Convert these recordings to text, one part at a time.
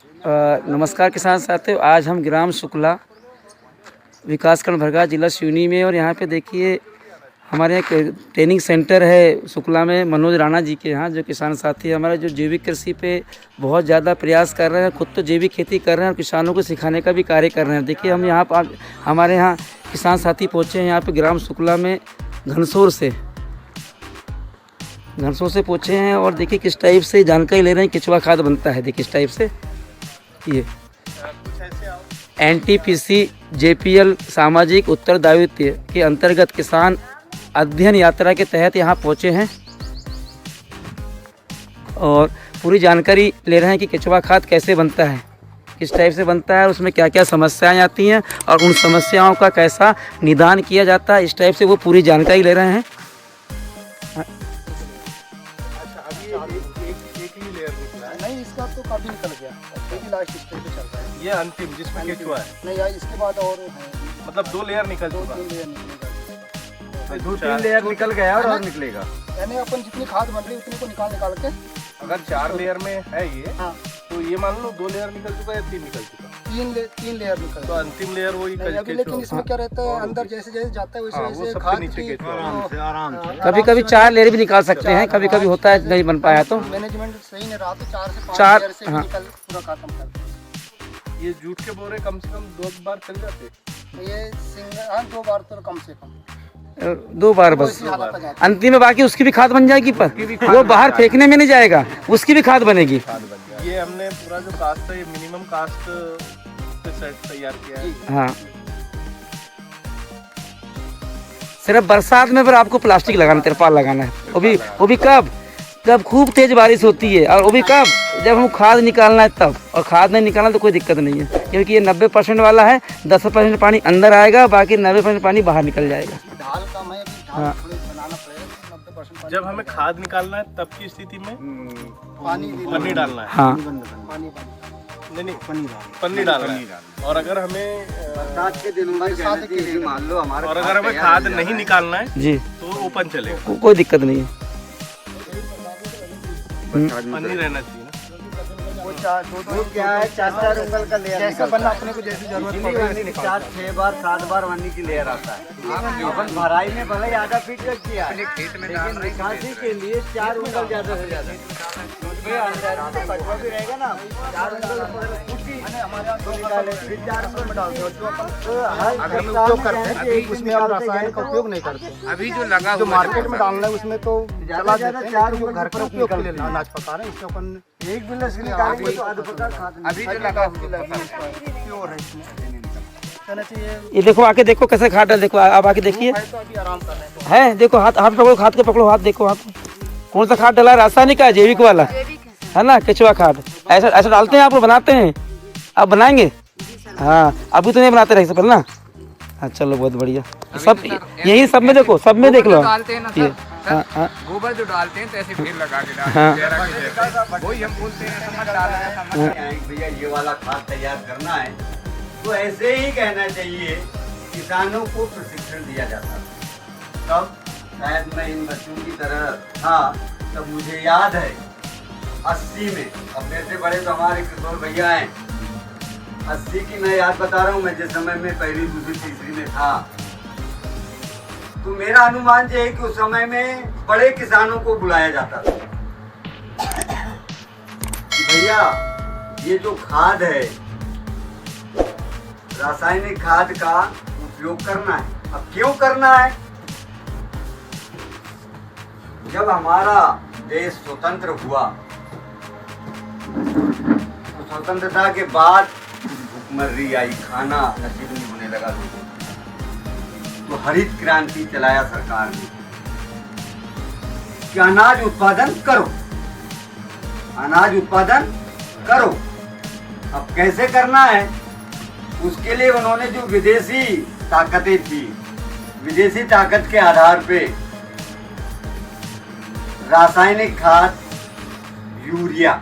नमस्कार किसान साथियों, आज हम ग्राम शुक्ला विकासखंड भरगा जिला सिवनी में, और यहाँ पे देखिए हमारे यहाँ ट्रेनिंग सेंटर है शुक्ला में मनोज राणा जी के यहाँ, जो किसान साथी हमारे जो जैविक कृषि पे बहुत ज़्यादा प्रयास कर रहे हैं। खुद तो जैविक खेती कर रहे हैं और किसानों को सिखाने का भी कार्य कर रहे हैं। देखिए हम यहाँ पर हमारे यहाँ किसान साथी पहुँचे हैं यहाँ पे ग्राम शुक्ला में घनसोर से पहुँचे हैं, और देखिए किस टाइप से जानकारी ले रहे हैं केचुआ खाद बनता है। देखिए इस टाइप से ये NTPC JPL सामाजिक उत्तरदायित्व के अंतर्गत किसान अध्ययन यात्रा के तहत यहाँ पहुँचे हैं और पूरी जानकारी ले रहे हैं कि केचुआ खाद कैसे बनता है, किस टाइप से बनता है, उसमें क्या क्या समस्याएं आती हैं और उन समस्याओं का कैसा निदान किया जाता है। इस टाइप से वो पूरी जानकारी ले रहे हैं। नहीं, इसका तो काफी निकल गया, लास्ट स्टेज पे चल रहा है। ये अंतिम जिसमें केचुआ है नहीं यार, इसके बाद और मतलब 2 लेयर निकल चुका, 2-3 लेयर निकलेगा। 2-3 लेयर निकल गया और निकलेगा। यानी अपन जितनी खाद बन रही है उतनी को निकाल के अगर 4 लेयर में है ये, हाँ, तो ये मान लो 2 लेयर निकल चुका है, 3 निकल चुका, 3 लेयर निकल तो अंतिम लेयर वही अभी। लेकिन इसमें क्या रहता है, अंदर जैसे जैसे जाता है वैसे वैसे खाद की कभी कभी 4 लेयर भी निकाल सकते हैं, कभी कभी होता है नहीं बन पाया तो मैनेजमेंट सही नहीं रहा तो 4 से 5 चार, लेयर से हाँ। निकल पूरा खत्म कर दे। ये जूट के बोरे कम से कम 2 बार चल जाते। ये सिंगल 2 बार तो कम से कम 2 बार बस, इसी हालत में जाता अंतिम में बाकी उसकी भी खाद बन जाएगी, पर वो बाहर फेंकने में नहीं जाएगा, उसकी भी खाद बनेगी। ये हमने पूरा जो कास्ट है, ये मिनिमम कास्ट पे सेट तैयार किया है। हाँ, सिर्फ बरसात में फिर आपको प्लास्टिक लगाना, तिरपाल लगाना है। वो भी कब खूब तेज बारिश होती है, और वो भी कब जब हम खाद निकालना है तब। और खाद नहीं निकालना तो कोई दिक्कत नहीं है, क्योंकि ये 90% वाला है। 10% पानी अंदर आएगा, बाकी 90% पानी बाहर निकल जाएगा। ढाल कम है, अभी ढाल थोड़ी बनाना पड़ेगा। 90% जब हमें खाद निकालना है तब की स्थिति में पानी डालना है। हाँ, पानी नहीं पन्नी डालना है। और अगर हमें मान लो हमारे, और अगर हमें खाद नहीं निकालना है जी, तो ओपन चलेगा, कोई दिक्कत नहीं है। पन्नी रहना चाहिए ना। वो क्या है, 4 उंगल का लेयर जैसा बनना अपने को जैसी जरूरत पड़े 4-6 बार 7 बार वन्नी की लेयर आता है। अपन भराई में भले आधा फीट का किया है, लेकिन निकासी के लिए 4 उंगल ज्यादा से ज्यादा। तो कटवा भी रहेगा ना, 4 उंगल फिर 4 उंगल में डालते हो। जो अपन उपयोग करते हैं उसमें हम रासायनिक का उपयोग नहीं करते। अभी जो लगा जो मार्केट में डालना है उसमें तो चला ज्यादा देते हैं, 4 जो उंगल घर पर उपयोग के लिए अनाज पका रहे हैं इससे अपन एक गिलास निकालेंगे तो आधा पका खाद। अभी जो लगा प्योर है इसमें कहना चाहिए। ये देखो, आके देखो कैसे खाद है। देखो आप आके देखिए, तो अभी आराम कर रहे हैं। है देखो, हाथ पकड़ो, खाद के पकड़ो, हाथ देखो, हाथ कौन सा खाद डाला है, रासायनिक का जैविक वाला है ना, केचुआ खाद। ऐसा डालते हैं, आप लोग बनाते हैं, आप बनाएंगे? हाँ, अभी तो नहीं बनाते रहे पहले ना। हाँ चलो, बहुत बढ़िया। सब यही सब में देखो, सब में देख लो ये। हाँ, गोबर जो डालते हैं तो ऐसे ढेर लगा के डालते हैं, वही हम बोलते हैं समझ डाला है। भैया ये वाला खाद तैयार करना है तो ऐसे ही कहना चाहिए। किसानों को प्रशिक्षण दिया जाता है, तब शायद मैं इन बच्चों की तरह था। तब मुझे याद है 80 में, अब मेरे से बड़े तो हमारे किशोर भैया हैं, 80 की मैं याद बता रहा हूँ। मैं जिस समय में 1ली, 2री, 3री में था, तो मेरा अनुमान ये है कि उस समय में बड़े किसानों को बुलाया जाता था। भैया ये जो खाद है, रासायनिक खाद का उपयोग करना है। अब क्यों करना है? जब हमारा देश स्वतंत्र हुआ तो स्वतंत्रता के बाद भूखमरी आई, खाना नसीब नहीं होने लगा लोगों को, तो हरित क्रांति चलाया सरकार ने कि अनाज उत्पादन करो, अनाज उत्पादन करो। अब कैसे करना है, उसके लिए उन्होंने जो विदेशी ताकतें थी, विदेशी ताकत के आधार पे रासायनिक खाद यूरिया,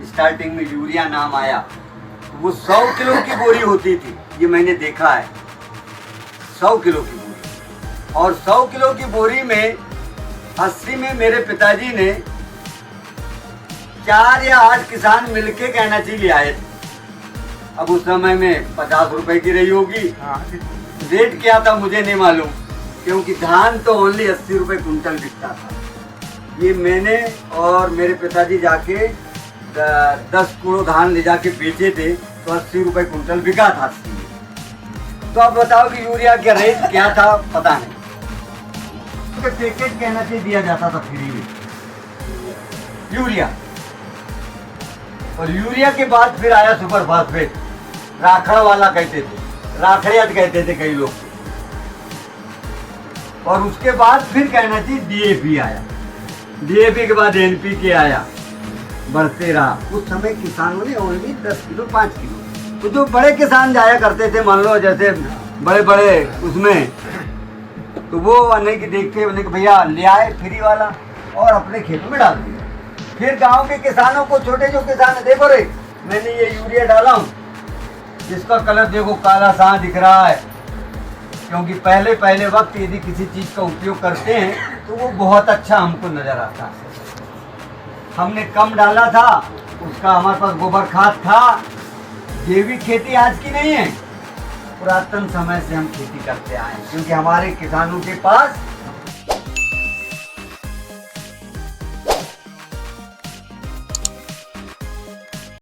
स्टार्टिंग में यूरिया नाम आया, तो वो 100 किलो की बोरी होती थी। ये मैंने देखा है, 100 किलो की बोरी। और 100 किलो की बोरी में 80 में मेरे पिताजी ने 4 या 8 किसान मिलके कहना चाहिए आए थे। अब उस समय में 50 रुपए की रही होगी। हाँ, रेट क्या था मुझे नहीं मालूम, क्योंकि धान तो ओनली 80 रुपए कुंटल बिकता था। ये मैंने और मेरे पिताजी जाके 10 किलो धान ले जाके बेचे थे, तो 80 रुपए कुंटल बिका था। 80 में। तो अब बताओ कि यूरिया का रेट क्या था, पता नहीं। तो पैकेट कहना से दिया जाता था फ्री में यूरिया। और यूरिया के बाद फिर आया सुपर फास्फेट, राखड़ वाला कहते थे, राखड़ियत कहते थे कई लोग। और उसके बाद फिर कहना चाहिए डीएपी आया, डीएपी के बाद एनपीके आया, बढ़ते रहा। उस समय किसानों ने ओनली 10 किलो 5 किलो, तो जो बड़े किसान जाया करते थे, मान लो जैसे बड़े बड़े उसमें, तो वो आने की देखते उन्हें कि भैया ले आए फ्री वाला और अपने खेतों में डाल दिया। फिर गांव के किसानों को, छोटे जो किसान है, देखो रे मैंने ये यूरिया डाला हूँ, जिसका कलर देखो काला सा दिख रहा है, क्योंकि पहले वक्त यदि किसी चीज़ का उपयोग करते हैं तो वो बहुत अच्छा हमको नज़र आता है। हमने कम डाला था, उसका हमारे पास गोबर खाद था। जैविक खेती आज की नहीं है, पुरातन समय से हम खेती करते आए, क्योंकि हमारे किसानों के पास